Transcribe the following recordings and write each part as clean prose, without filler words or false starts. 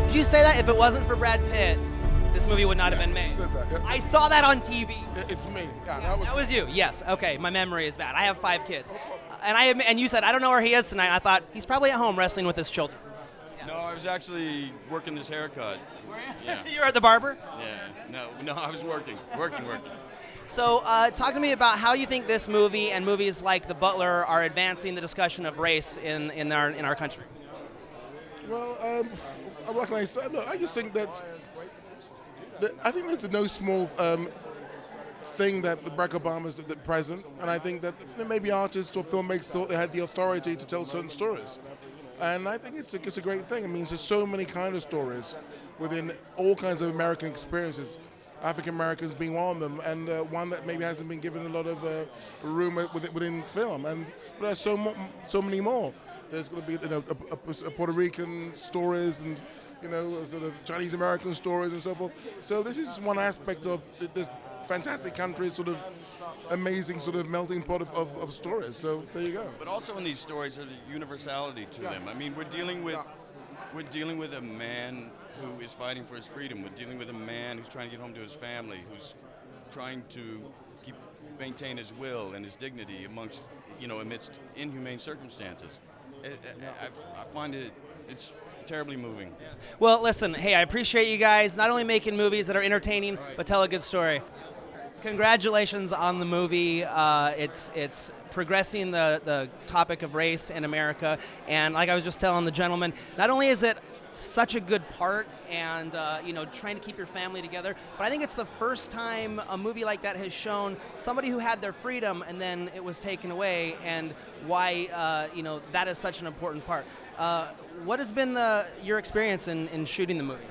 Did you say that if it wasn't for Brad Pitt, this movie would not have been made? Said that, yeah. I saw that on TV. It's me. Yeah, That was you. Yes. Okay. My memory is bad. I have 5 kids, and you said I don't know where he is tonight. I thought he's probably at home wrestling with his children. No, I was actually working this haircut. Yeah. You're at the barber. Yeah. No, I was working. So, talk to me about how you think this movie and movies like The Butler are advancing the discussion of race in our country. Well, what can I say? Look, I just think that I think there's no small thing that Barack Obama's the president, and I think that maybe artists or filmmakers thought they had the authority to tell certain stories, and I think it's a great thing. It means there's so many kind of stories within all kinds of American experiences. African Americans being one of them, and one that maybe hasn't been given a lot of room within film, and there's so many more. There's going to be a Puerto Rican stories and sort of Chinese American stories and so forth. So this is one aspect of this fantastic country's sort of amazing sort of melting pot of stories. So there you go. But also in these stories, there's a universality to them. I mean, we're dealing with a man who is fighting for his freedom. We're dealing with a man who's trying to get home to his family, who's trying to maintain his will and his dignity amidst inhumane circumstances. I find it's terribly moving. Well, listen, hey, I appreciate you guys not only making movies that are entertaining, but tell a good story. Congratulations on the movie. It's progressing the topic of race in America, and like I was just telling the gentleman, not only is it such a good part and trying to keep your family together, but I think it's the first time a movie like that has shown somebody who had their freedom and then it was taken away, and why that is such an important part. What has been your experience in shooting the movie?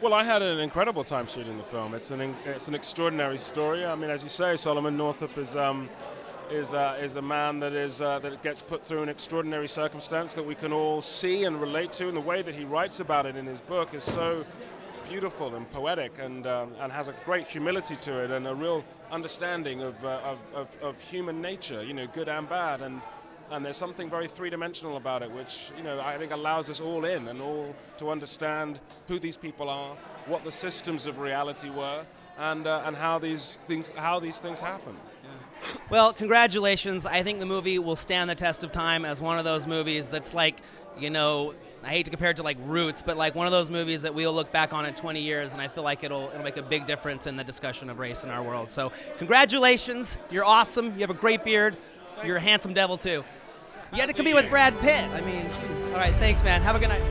Well, I had an incredible time shooting the film. It's an extraordinary story. I mean, as you say, Solomon Northup is a man that gets put through an extraordinary circumstance that we can all see and relate to, and the way that he writes about it in his book is so beautiful and poetic, and has a great humility to it and a real understanding of human nature, good and bad, and there's something very three-dimensional about it, which I think allows us all in and all to understand who these people are, what the systems of reality were, and how these things happen. Well, congratulations. I think the movie will stand the test of time as one of those movies that's like, I hate to compare it to like Roots, but like one of those movies that we'll look back on in 20 years, and I feel like it'll make a big difference in the discussion of race in our world. So congratulations. You're awesome. You have a great beard. You're a handsome devil, too. You had to compete with Brad Pitt. I mean, geez. All right, thanks, man. Have a good night.